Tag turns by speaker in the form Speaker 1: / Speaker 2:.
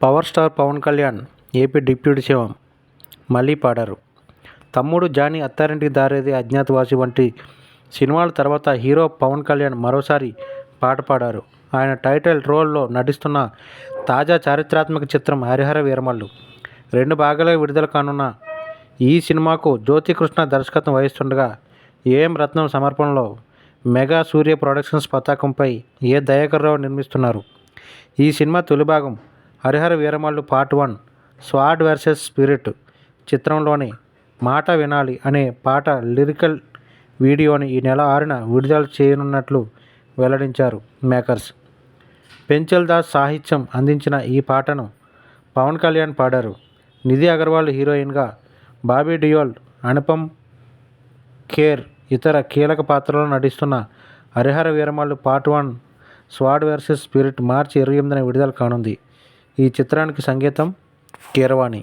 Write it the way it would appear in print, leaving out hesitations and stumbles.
Speaker 1: Power star Pawan Kalyan AP deputy CM మళ్ళీ పాడారు. తమ్ముడు జానీ, అత్తారింటికి దారేది, అజ్ఞాతవాసి వంటి సినిమాల తర్వాత హీరో పవన్ కళ్యాణ్ మరోసారి పాట పాడారు. ఆయన టైటిల్ రోల్లో నటిస్తున్న తాజా చారిత్రాత్మక చిత్రం హరిహర వీరమల్లు 2 భాగాలుగా విడుదల కానున్న ఈ సినిమాకు జ్యోతికృష్ణ దర్శకత్వం వహిస్తుండగా ఏఎం రత్నం సమర్పణలో మెగా సూర్య ప్రొడక్షన్స్ పతాకంపై ఏ దయాకర్ రావు నిర్మిస్తున్నారు. ఈ సినిమా తొలి భాగం Harihara Veeramallu part 1 sword versus spirit చిత్రంలోని మాట వినాలి అనే పాట లిరికల్ వీడియోని ఈ నెల 6న విడుదల చేయనున్నట్లు వెల్లడించారు మేకర్స్. పెంచల్ దాస్ సాహిత్యం అందించిన ఈ పాటను పవన్ కళ్యాణ్ పాడారు. నిధి అగర్వాల్ హీరోయిన్గా, బాబీ డియోల్, అనుపమ్ ఖేర్ ఇతర కీలక పాత్రల్లో నటిస్తున్న Harihara Veeramallu part 1 sword versus spirit March 28న విడుదల కానుంది. ఈ చిత్రానికి సంగీతం కీరవాణి.